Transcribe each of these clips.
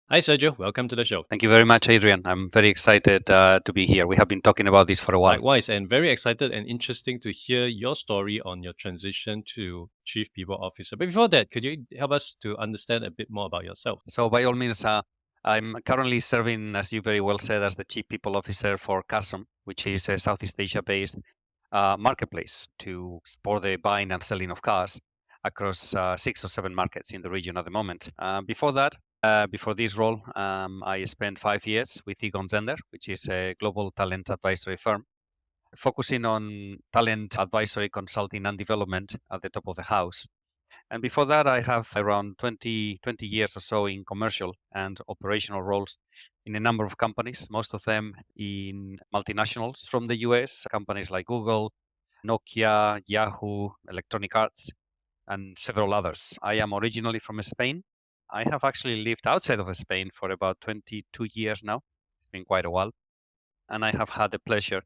Hi, Sergio. Welcome to the show. Thank you very much, Adrian. I'm very excited to be here. We have been talking about this for a while. Likewise, and very excited and interesting to hear your story on your transition to Chief People Officer. But before that, could you help us to understand a bit more about yourself? So, by all means, I'm currently serving, as you very well said, as the Chief People Officer for CARSOME, which is a Southeast Asia based marketplace to support the buying and selling of cars across 6 or 7 markets in the region at the moment. Before that, before this role, I spent 5 years with Egon Zender, which is a global talent advisory firm focusing on talent advisory, consulting, and development at the top of the house. And before that, I have around 20 years or so in commercial and operational roles in a number of companies, most of them in multinationals from the US, companies like Google, Nokia, Yahoo, Electronic Arts, and several others. I am originally from Spain. I have actually lived outside of Spain for about 22 years now. It's been quite a while. And I have had the pleasure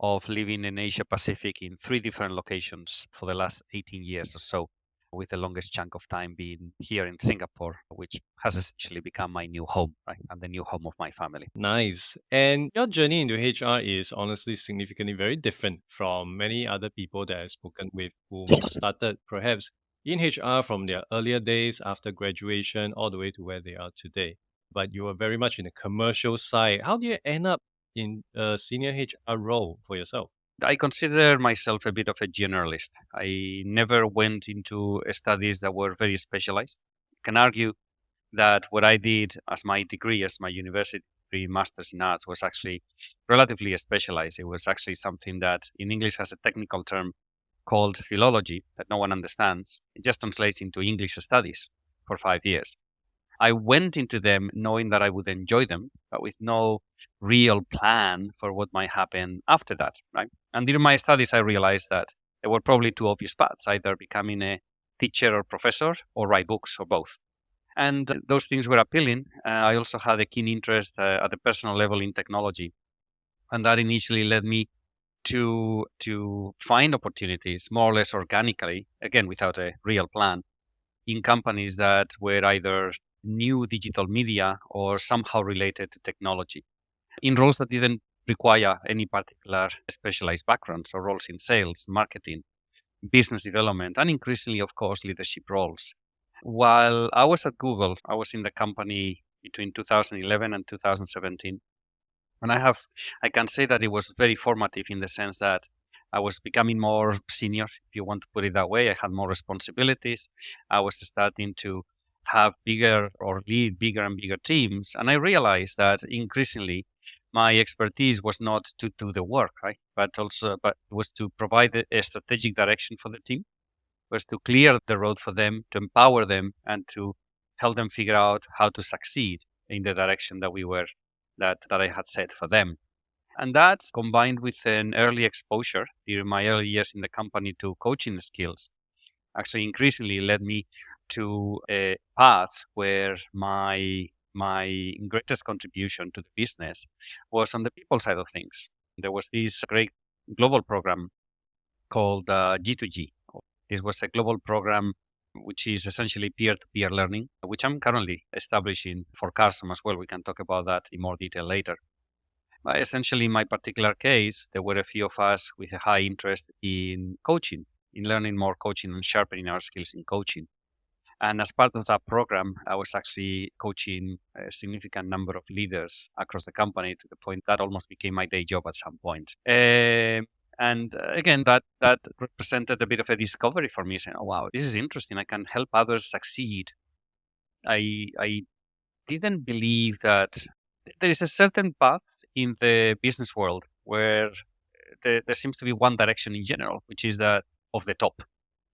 of living in Asia Pacific in 3 different locations for the last 18 years or so, with the longest chunk of time being here in Singapore, which has essentially become my new home, right? And the new home of my family. Nice. And your journey into HR is honestly significantly very different from many other people that I've spoken with who started perhaps in HR from their earlier days after graduation all the way to where they are today. But you are very much in the commercial side. How do you end up in a senior HR role for yourself? I consider myself a bit of a generalist. I never went into studies that were very specialized. You can argue that what I did as my degree, as my university degree, Master's in Arts, was actually relatively specialized. It was actually something that in English has a technical term called philology that no one understands. It just translates into English studies for 5 years. I went into them knowing that I would enjoy them, but with no real plan for what might happen after that, right? And during my studies, I realized that there were probably two obvious paths, either becoming a teacher or professor or write books or both. And those things were appealing. I also had a keen interest at the personal level in technology. And that initially led me to find opportunities more or less organically, again, without a real plan, in companies that were either new digital media or somehow related to technology in roles that didn't require any particular specialized background. So roles in sales, marketing, business development, and increasingly, of course, leadership roles. While I was at Google, I was in the company between 2011 and 2017. And I can say that it was very formative in the sense that I was becoming more senior, if you want to put it that way. I had more responsibilities. I was starting to have bigger or lead bigger and bigger teams. And I realized that increasingly my expertise was not to do the work, right? But was to provide a strategic direction for the team, was to clear the road for them, to empower them, and to help them figure out how to succeed in the direction that I had set for them. And that's combined with an early exposure during my early years in the company to coaching skills actually increasingly led me to a path where my greatest contribution to the business was on the people side of things. There was this great global program called G2G. This was a global program which is essentially peer-to-peer learning, which I'm currently establishing for CARSOME as well. We can talk about that in more detail later. But essentially, in my particular case, there were a few of us with a high interest in coaching, in learning more coaching and sharpening our skills in coaching. And as part of that program, I was actually coaching a significant number of leaders across the company to the point that almost became my day job at some point. And again, that represented a bit of a discovery for me, saying, "Oh wow, this is interesting. I can help others succeed." I didn't believe that there is a certain path in the business world where there seems to be one direction in general, which is that of the top,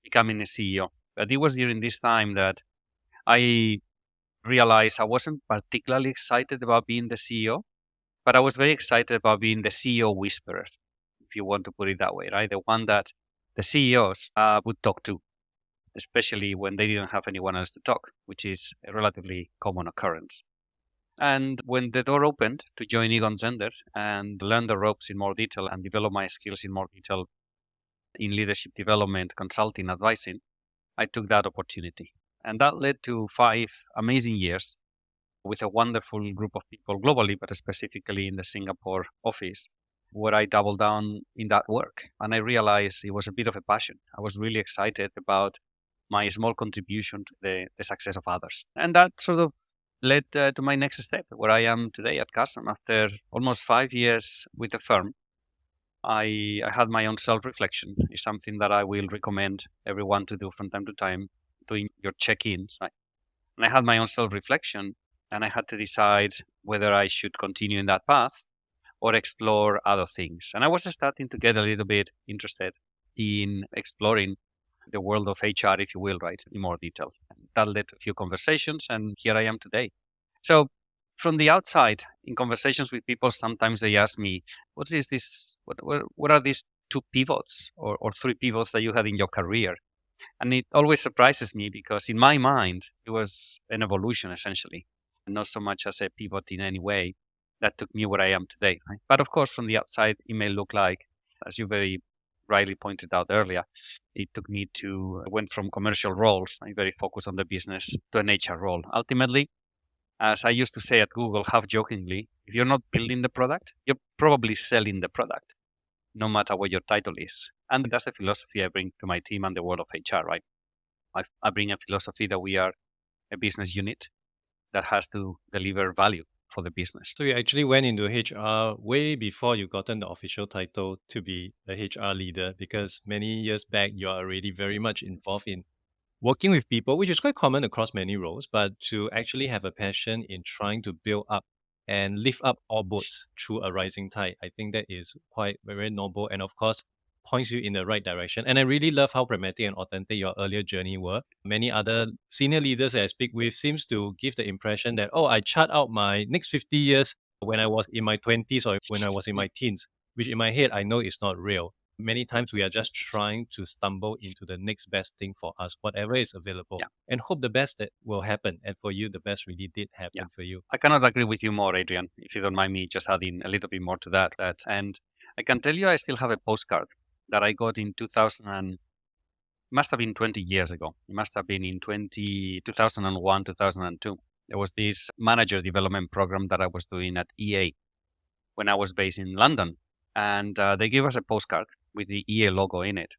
becoming a CEO. But it was during this time that I realized I wasn't particularly excited about being the CEO, but I was very excited about being the CEO whisperer, if you want to put it that way, right? The one that the CEOs would talk to, especially when they didn't have anyone else to talk, which is a relatively common occurrence. And when the door opened to join Egon Zender and learn the ropes in more detail and develop my skills in more detail in leadership development, consulting, advising, I took that opportunity. And that led to 5 amazing years with a wonderful group of people globally, but specifically in the Singapore office, where I doubled down in that work. And I realized it was a bit of a passion. I was really excited about my small contribution to the success of others. And that sort of led to my next step, where I am today at CARSOME. After almost 5 years with the firm, I had my own self-reflection. It's something that I will recommend everyone to do from time to time, doing your check-ins. Right? And I had my own self-reflection, and I had to decide whether I should continue in that path or explore other things. And I was starting to get a little bit interested in exploring the world of HR, if you will, right, in more detail. And that led to a few conversations, and here I am today. So from the outside, in conversations with people, sometimes they ask me, what is this? What are these two pivots or three pivots that you had in your career? And it always surprises me because in my mind, it was an evolution essentially, not so much as a pivot in any way that took me where I am today. Right? But of course, from the outside, it may look like, as you very rightly pointed out earlier, it took me to went from commercial roles, very focused on the business, to an HR role. Ultimately, as I used to say at Google, half jokingly, if you're not building the product, you're probably selling the product, no matter what your title is. And that's the philosophy I bring to my team and the world of HR, right? I bring a philosophy that we are a business unit that has to deliver value for the business. So you actually went into HR way before you gotten the official title to be a HR leader, because many years back you are already very much involved in working with people, which is quite common across many roles, but to actually have a passion in trying to build up and lift up all boats through a rising tide, I think that is quite very noble, and of course points you in the right direction. And I really love how pragmatic and authentic your earlier journey were. Many other senior leaders that I speak with seems to give the impression that, oh, I chart out my next 50 years when I was in my 20s or when I was in my teens, which in my head I know is not real. Many times we are just trying to stumble into the next best thing for us, whatever is available, Yeah, and hope the best that will happen. And for you, the best really did yeah. happen for you. I cannot agree with you more, Adrian, if you don't mind me just adding a little bit more to that. And I can tell you I still have a postcard that I got in 2000 and must have been 20 years ago. It must have been in 2001, 2002. There was this manager development program that I was doing at EA when I was based in London. And they gave us a postcard with the EA logo in it.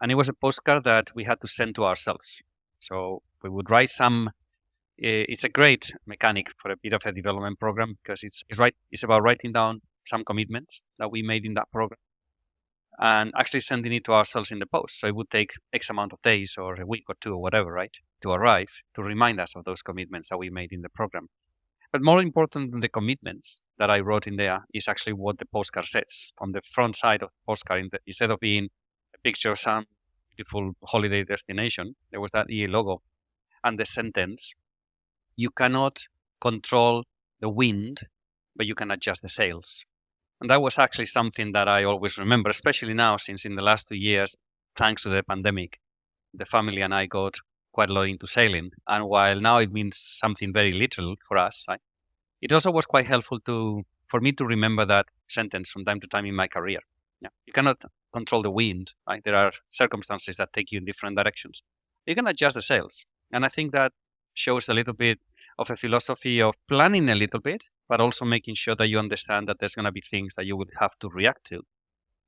And it was a postcard that we had to send to ourselves. So we would write some. It's a great mechanic for a bit of a development program because it's about writing down some commitments that we made in that program and actually sending it to ourselves in the post. So it would take X amount of days or a week or two or whatever, right, to arrive to remind us of those commitments that we made in the program. But more important than the commitments that I wrote in there is actually what the postcard says. On the front side of the postcard, instead of being a picture of some beautiful holiday destination, there was that EA logo and the sentence, you cannot control the wind, but you can adjust the sails. And that was actually something that I always remember, especially now, since in the last 2 years, thanks to the pandemic, the family and I got quite a lot into sailing. And while now it means something very literal for us, right, it also was quite helpful for me to remember that sentence from time to time in my career. Yeah. You cannot control the wind, right? There are circumstances that take you in different directions. You can adjust the sails. And I think that shows a little bit of a philosophy of planning a little bit, but also making sure that you understand that there's going to be things that you would have to react to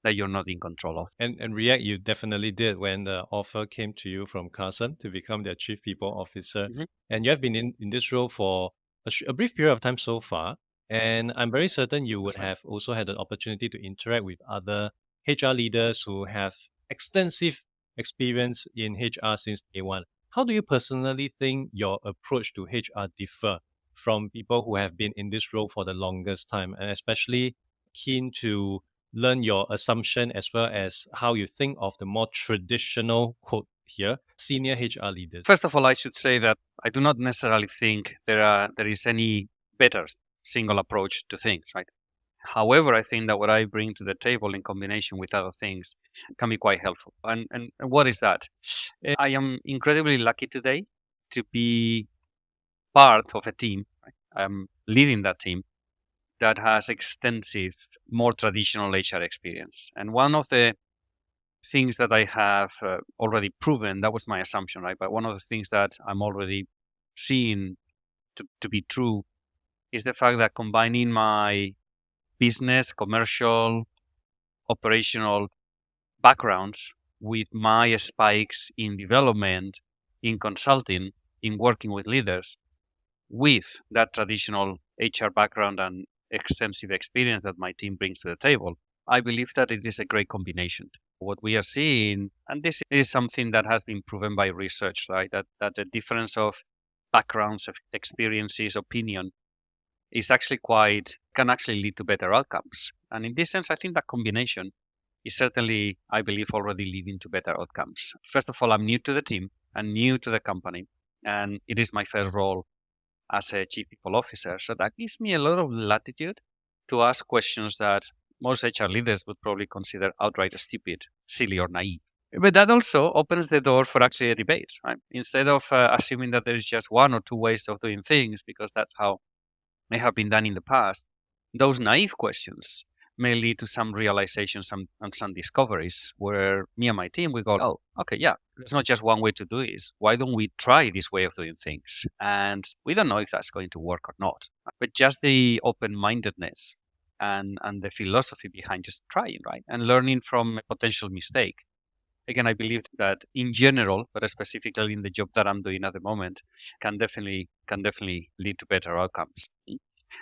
that you're not in control of. And react, you definitely did when the offer came to you from Carson to become their chief people officer. Mhm. And you have been in this role for a brief period of time so far. And I'm very certain you would That's right. have also had an opportunity to interact with other HR leaders who have extensive experience in HR since day one. How do you personally think your approach to HR differ from people who have been in this role for the longest time, and especially keen to learn your assumption as well as how you think of the more traditional quote here, senior HR leaders? First of all, I should say that I do not necessarily think there is any better single approach to things, right? However, I think that what I bring to the table in combination with other things can be quite helpful. And what is that? I am incredibly lucky today to be part of a team. Right? I'm leading that team that has extensive, more traditional HR experience. And one of the things that I have already proven, that was my assumption, right? But one of the things that I'm already seeing to be true is the fact that combining my business, commercial, operational backgrounds with my spikes in development, in consulting, in working with leaders, with that traditional HR background and extensive experience that my team brings to the table, I believe that it is a great combination. What we are seeing, and this is something that has been proven by research, right? That the difference of backgrounds, of experiences, opinion is actually can actually lead to better outcomes. And in this sense, I think that combination is certainly, I believe, already leading to better outcomes. First of all, I'm new to the team and new to the company, and it is my first role as a chief people officer. So that gives me a lot of latitude to ask questions that most HR leaders would probably consider outright stupid, silly, or naive. But that also opens the door for actually a debate, right? Instead of assuming that there is just one or two ways of doing things, because that's how they have been done in the past, those naive questions may lead to some realizations and some discoveries where me and my team, we go, oh, okay, yeah, there's not just one way to do this. Why don't we try this way of doing things? And we don't know if that's going to work or not, but just the open-mindedness and the philosophy behind just trying, right? And learning from a potential mistake. Again, I believe that in general, but specifically in the job that I'm doing at the moment, can definitely lead to better outcomes.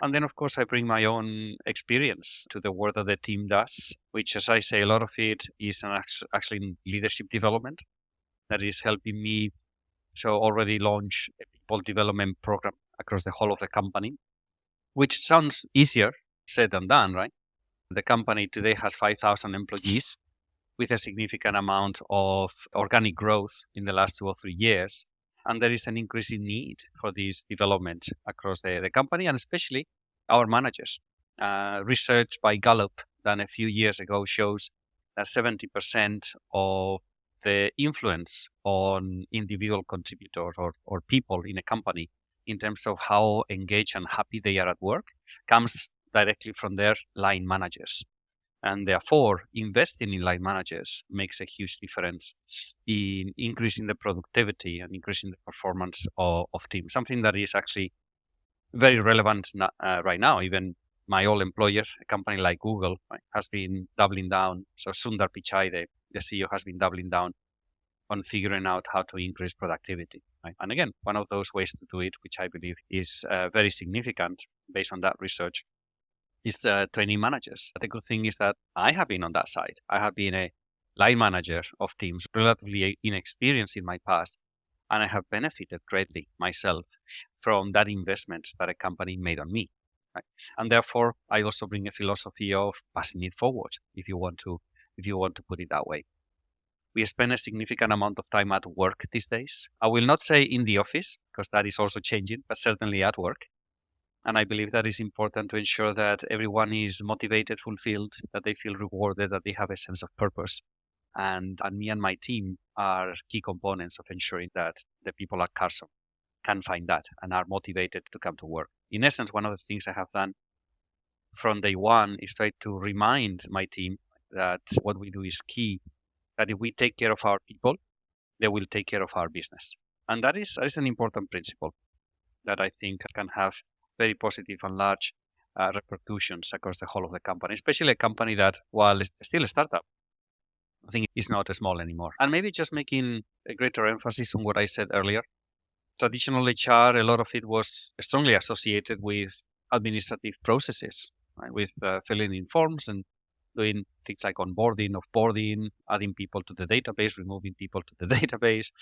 And then, of course, I bring my own experience to the work that the team does, which, as I say, a lot of it is actually in leadership development that is helping me. So already launch a people development program across the whole of the company, which sounds easier said than done, right? The company today has 5,000 employees with a significant amount of organic growth in the last 2 or 3 years. And there is an increasing need for this development across the company and especially our managers. Research by Gallup done a few years ago shows that 70% of the influence on individual contributors or people in a company in terms of how engaged and happy they are at work comes directly from their line managers. And therefore, investing in line managers makes a huge difference in increasing the productivity and increasing the performance of teams, something that is actually very relevant right now. Even my old employer, a company like Google, right, has been doubling down. So Sundar Pichai, the CEO, has been doubling down on figuring out how to increase productivity. Right? And again, one of those ways to do it, which I believe is very significant based on that research, is training managers. The good thing is that I have been on that side. I have been a line manager of teams, relatively inexperienced in my past, and I have benefited greatly myself from that investment that a company made on me. Right? And therefore, I also bring a philosophy of passing it forward, if you want to put it that way. We spend a significant amount of time at work these days. I will not say in the office, because that is also changing, but certainly at work. And I believe that is important to ensure that everyone is motivated, fulfilled, that they feel rewarded, that they have a sense of purpose. And me and my team are key components of ensuring that the people at CARSOME can find that and are motivated to come to work. In essence, one of the things I have done from day one is try to remind my team that what we do is key, that if we take care of our people, they will take care of our business. And that is an important principle that I think can have very positive and large repercussions across the whole of the company, especially a company that, while it's still a startup, I think is not small anymore. And maybe just making a greater emphasis on what I said earlier. Traditional HR, a lot of it was strongly associated with administrative processes, right? With filling in forms and doing things like onboarding, offboarding, adding people to the database, removing people to the database.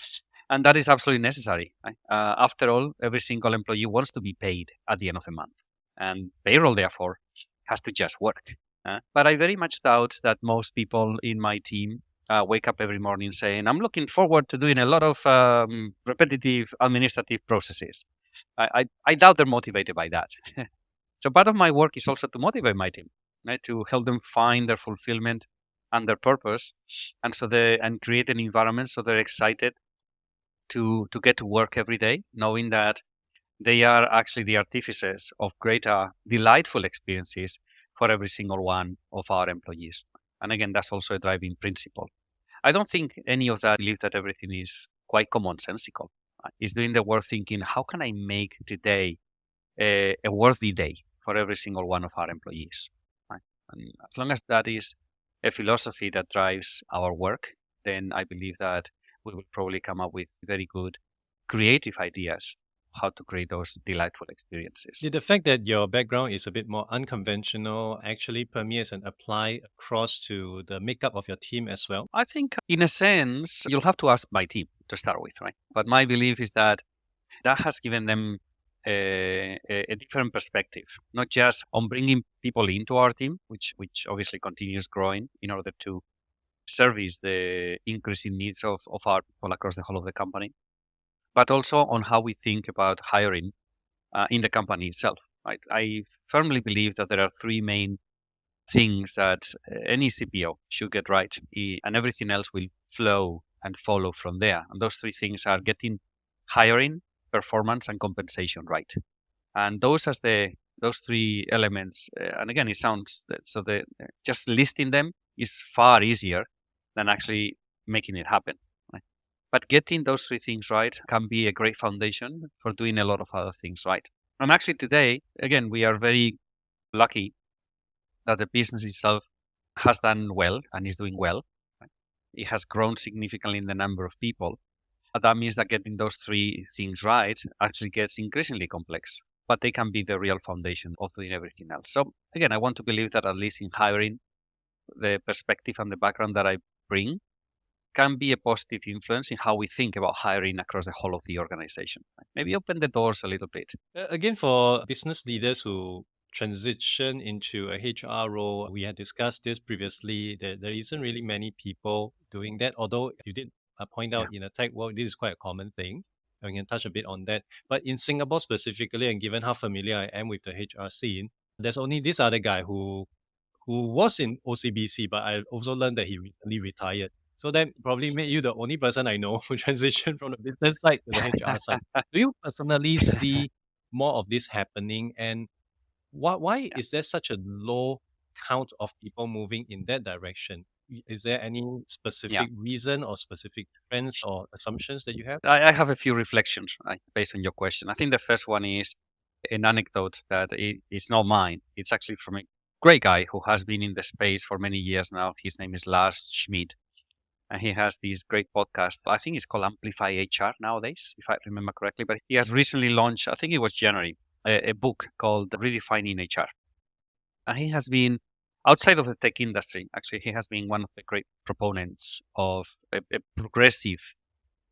And that is absolutely necessary. Right? After all, every single employee wants to be paid at the end of the month. And payroll, therefore, has to just work. But I very much doubt that most people in my team wake up every morning saying, I'm looking forward to doing a lot of repetitive administrative processes. I doubt they're motivated by that. So part of my work is also to motivate my team, right? To help them find their fulfillment and their purpose, and create an environment so they're excited to get to work every day, knowing that they are actually the artificers of greater, delightful experiences for every single one of our employees. And again, that's also a driving principle. I don't think any of that believe that everything is quite commonsensical. Is doing the work thinking, how can I make today a worthy day for every single one of our employees? Right? And as long as that is a philosophy that drives our work, then I believe that we will probably come up with very good creative ideas how to create those delightful experiences. Did the fact that your background is a bit more unconventional actually permeates and apply across to the makeup of your team as well? I think, in a sense, you'll have to ask my team to start with, right? But my belief is that that has given them a different perspective, not just on bringing people into our team, which obviously continues growing in order to service the increasing needs of our people across the whole of the company, but also on how we think about hiring in the company itself. Right? I firmly believe that there are three main things that any CPO should get right, and everything else will flow and follow from there. And those three things are getting hiring, performance, and compensation right. And those three elements. And again, it sounds so the just listing them is far easier than actually making it happen. Right? But getting those three things right can be a great foundation for doing a lot of other things right. And actually, today, again, we are very lucky that the business itself has done well and is doing well. Right? It has grown significantly in the number of people. That means that getting those three things right actually gets increasingly complex, but they can be the real foundation of doing everything else. So again, I want to believe that at least in hiring, the perspective and the background that I bring can be a positive influence in how we think about hiring across the whole of the organization. Right? Maybe open the doors a little bit. Again, for business leaders who transition into a HR role, we had discussed this previously, that there isn't really many people doing that. Although you did point Yeah. out in a tech world, this is quite a common thing. And we can touch a bit on that. But in Singapore specifically, and given how familiar I am with the HR scene, there's only this other guy who was in OCBC, but I also learned that he recently retired. So that probably made you the only person I know who transitioned from the business side to the HR side. Do you personally see more of this happening? And why Yeah. is there such a low count of people moving in that direction? Is there any Yeah. specific reason or specific trends or assumptions that you have? I have a few reflections based on your question. I think the first one is an anecdote that it's not mine. It's actually from a great guy who has been in the space for many years now. His name is Lars Schmidt, and he has this great podcast. I think it's called Amplify HR nowadays, if I remember correctly. But he has recently launched, I think it was January, a book called Redefining HR. And he has been outside of the tech industry. Actually, he has been one of the great proponents of a progressive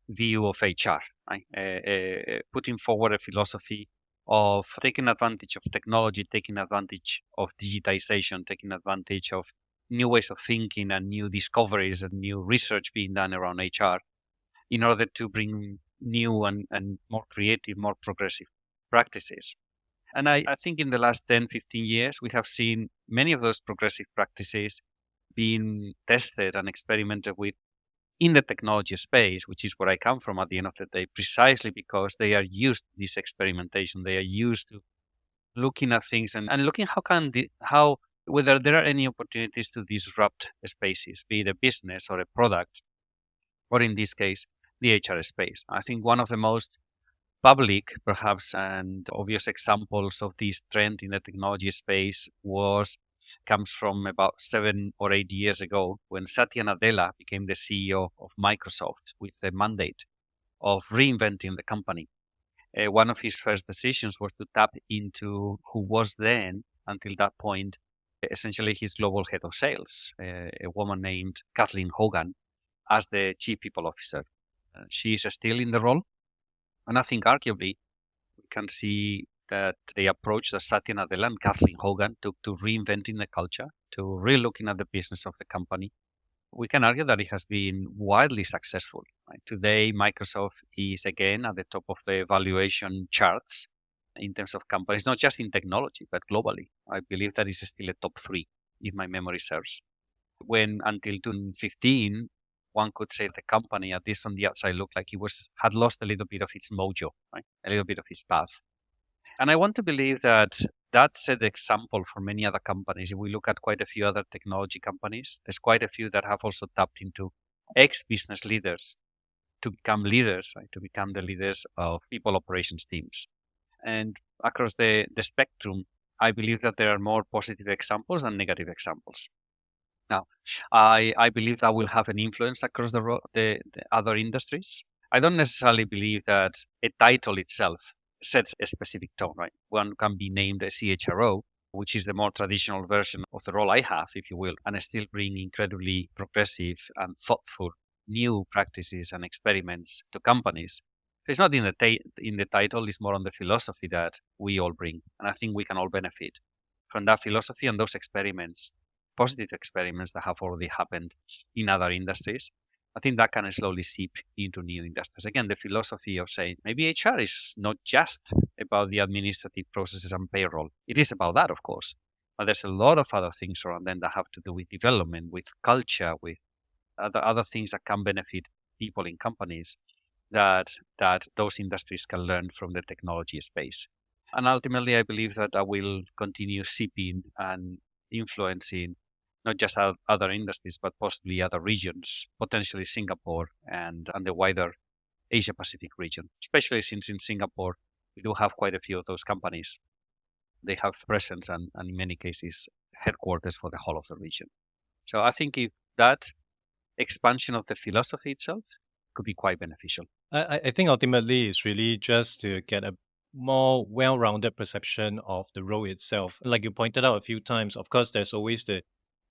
view of HR, right? Putting forward a philosophy of taking advantage of technology, taking advantage of digitization, taking advantage of new ways of thinking and new discoveries and new research being done around HR in order to bring new and more creative, more progressive practices. And I think in the last 10, 15 years, we have seen many of those progressive practices being tested and experimented with in the technology space, which is where I come from at the end of the day, precisely because they are used to this experimentation. They are used to looking at things and looking how whether there are any opportunities to disrupt spaces, be it a business or a product, or in this case, the HR space. I think one of the most public, perhaps, and obvious examples of this trend in the technology space comes from about 7 or 8 years ago when Satya Nadella became the CEO of Microsoft with the mandate of reinventing the company. One of his first decisions was to tap into who was then, until that point, essentially his global head of sales, a woman named Kathleen Hogan, as the chief people officer. She is still in the role. And I think arguably we can see that the approach that Satya Nadella and Kathleen Hogan took to reinventing the culture, to re-looking at the business of the company, we can argue that it has been wildly successful. Right? Today, Microsoft is again at the top of the valuation charts in terms of companies, not just in technology, but globally. I believe that is still a top three, if my memory serves. When until 2015, one could say the company, at least from the outside, looked like had lost a little bit of its mojo, right? A little bit of its path. And I want to believe that that set the example for many other companies. If we look at quite a few other technology companies, there's quite a few that have also tapped into ex-business leaders to become leaders, right? To become the leaders of people operations teams. And across the spectrum, I believe that there are more positive examples than negative examples. Now, I believe that will have an influence across the other industries. I don't necessarily believe that a title itself sets a specific tone, right? One can be named a CHRO, which is the more traditional version of the role I have, if you will, and still bring incredibly progressive and thoughtful new practices and experiments to companies. It's not in in the title; it's more on the philosophy that we all bring, and I think we can all benefit from that philosophy and those experiments, positive experiments that have already happened in other industries. I think that can slowly seep into new industries. Again, the philosophy of saying maybe HR is not just about the administrative processes and payroll. It is about that, of course, but there's a lot of other things around them that have to do with development, with culture, with other things that can benefit people in companies that those industries can learn from the technology space. And ultimately, I believe that that will continue seeping and influencing not just other industries, but possibly other regions, potentially Singapore and the wider Asia Pacific region, especially since in Singapore, we do have quite a few of those companies. They have presence and in many cases, headquarters for the whole of the region. So I think if that expansion of the philosophy itself could be quite beneficial. I think ultimately it's really just to get a more well-rounded perception of the role itself. Like you pointed out a few times, of course, there's always the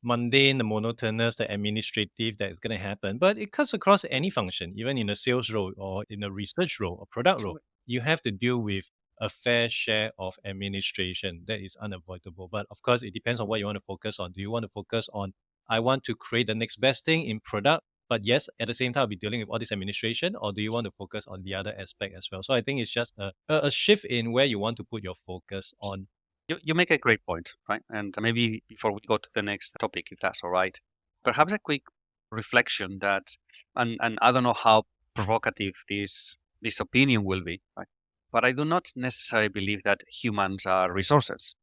mundane, the monotonous, the administrative that is going to happen, but it cuts across any function, even in a sales role or in a research role or product role. You have to deal with a fair share of administration. That is unavoidable. But of course, it depends on what you want to focus on. Do you want to focus on, I want to create the next best thing in product? But yes, at the same time, I'll be dealing with all this administration, or do you want to focus on the other aspect as well? So I think it's just a shift in where you want to put your focus on. You make a great point, right? And maybe before we go to the next topic, if that's all right, perhaps a quick reflection that, and I don't know how provocative this opinion will be, right? But I do not necessarily believe that humans are resources.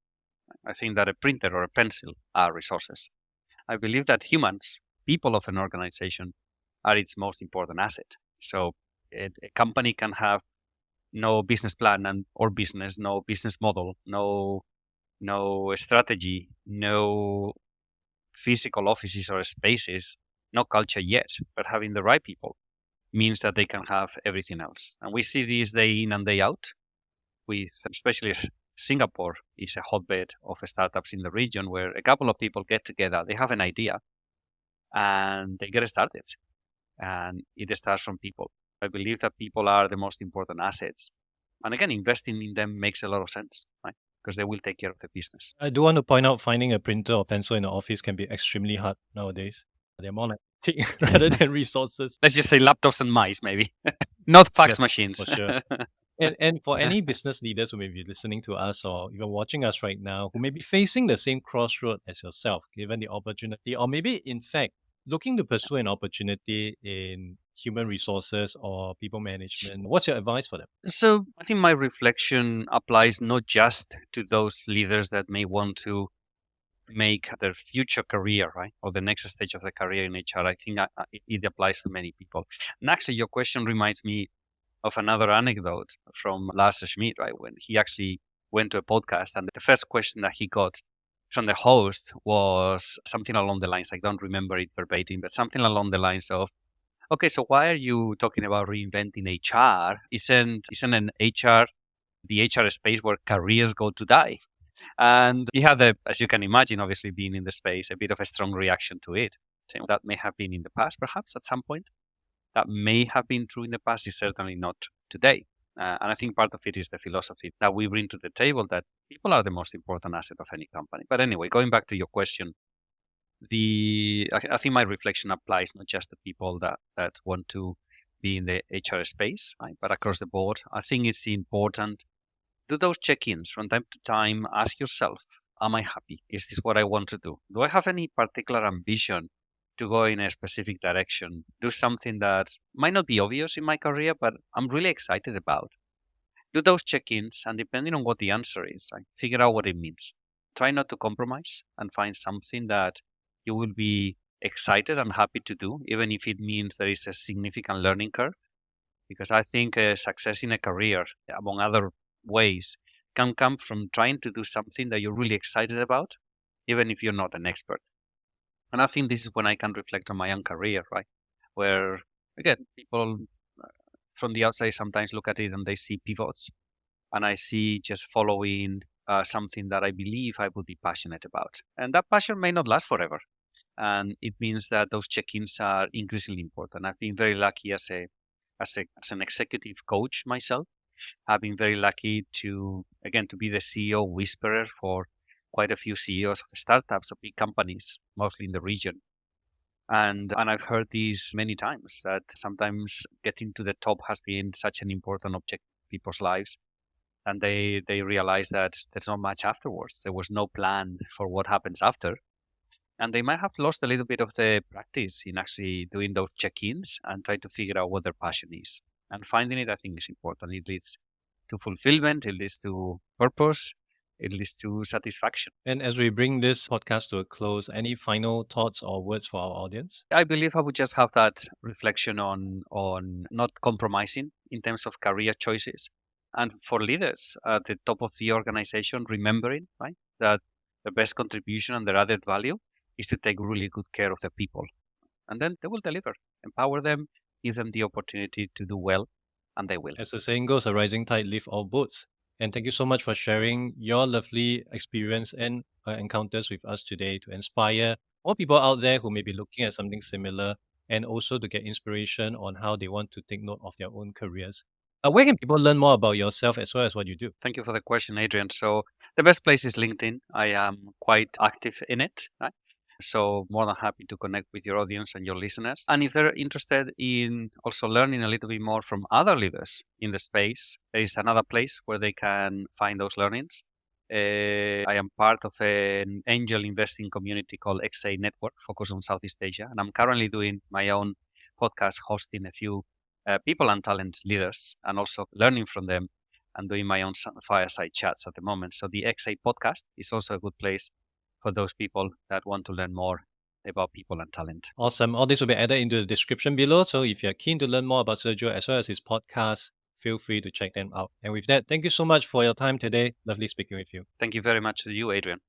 I think that a printer or a pencil are resources. I believe that humans, people of an organization, are its most important asset. So a company can have no business plan or business, no business model, no strategy, no physical offices or spaces, no culture yet, but having the right people means that they can have everything else. And we see this day in and day out with especially Singapore is a hotbed of startups in the region where a couple of people get together, they have an idea and they get started. And it starts from people. I believe that people are the most important assets. And again, investing in them makes a lot of sense, right? Because they will take care of the business. I do want to point out finding a printer or pencil in the office can be extremely hard nowadays. They're more like tick rather than resources. Let's just say laptops and mice, maybe. Not fax Yes, machines. for sure. And for any business leaders who may be listening to us or even watching us right now, who may be facing the same crossroad as yourself, given the opportunity, or maybe in fact looking to pursue an opportunity in human resources or people management, what's your advice for them? So I think my reflection applies not just to those leaders that may want to make their future career, right, or the next stage of the career in HR. I think it applies to many people. And actually, your question reminds me of another anecdote from Lars Schmidt, right, when he actually went to a podcast, and the first question that he got from the host was something along the lines, I don't remember it verbatim, but something along the lines of, okay, so why are you talking about reinventing HR? Isn't an HR the HR space where careers go to die? And he had, as you can imagine, obviously being in the space, a bit of a strong reaction to it. Saying that may have been in the past, perhaps at some point. That may have been true in the past, is certainly not today. And I think part of it is the philosophy that we bring to the table that people are the most important asset of any company. But anyway, going back to your question, I think my reflection applies not just to people that want to be in the HR space, right, but across the board. I think it's important. Do those check-ins from time to time. Ask yourself, am I happy? Is this what I want to do? Do I have any particular ambition to go in a specific direction? Do something that might not be obvious in my career, but I'm really excited about. Do those check-ins, and depending on what the answer is, right, figure out what it means. Try not to compromise and find something that you will be excited and happy to do, even if it means there is a significant learning curve. because I think success in a career, among other ways, can come from trying to do something that you're really excited about, even if you're not an expert. And I think this is when I can reflect on my own career, right? Where, again, people from the outside sometimes look at it and they see pivots, and I see just following something that I believe I would be passionate about. And that passion may not last forever. And it means that those check-ins are increasingly important. I've been very lucky as an executive coach myself. I've been very lucky to, again, to be the CEO whisperer for quite a few CEOs of startups of big companies, mostly in the region. And I've heard these many times, that sometimes getting to the top has been such an important object in people's lives. And they realize that there's not much afterwards. There was no plan for what happens after. And they might have lost a little bit of the practice in actually doing those check-ins and try to figure out what their passion is. And finding it, I think, is important. It leads to fulfillment, it leads to purpose, it leads to satisfaction. And as we bring this podcast to a close, any final thoughts or words for our audience? I believe I would just have that reflection on not compromising in terms of career choices. And for leaders at the top of the organization, remembering, right, that the best contribution and their added value is to take really good care of the people. And then they will deliver. Empower them, give them the opportunity to do well, and they will. As the saying goes, a rising tide lifts all boats. And thank you so much for sharing your lovely experience and encounters with us today to inspire more people out there who may be looking at something similar, and also to get inspiration on how they want to take note of their own careers. Where can people learn more about yourself as well as what you do? Thank you for the question, Adrian. So the best place is LinkedIn. I am quite active in it, right? So more than happy to connect with your audience and your listeners. And if they're interested in also learning a little bit more from other leaders in the space, there is another place where they can find those learnings. I am part of an angel investing community called XA Network, focused on Southeast Asia. And I'm currently doing my own podcast, hosting a few people and talent leaders, and also learning from them and doing my own fireside chats at the moment. So the XA podcast is also a good place for those people that want to learn more about people and talent. Awesome. All this will be added into the description below. So if you're keen to learn more about Sergio as well as his podcast, feel free to check them out. And with that, thank you so much for your time today. Lovely speaking with you. Thank you very much to you, Adrian.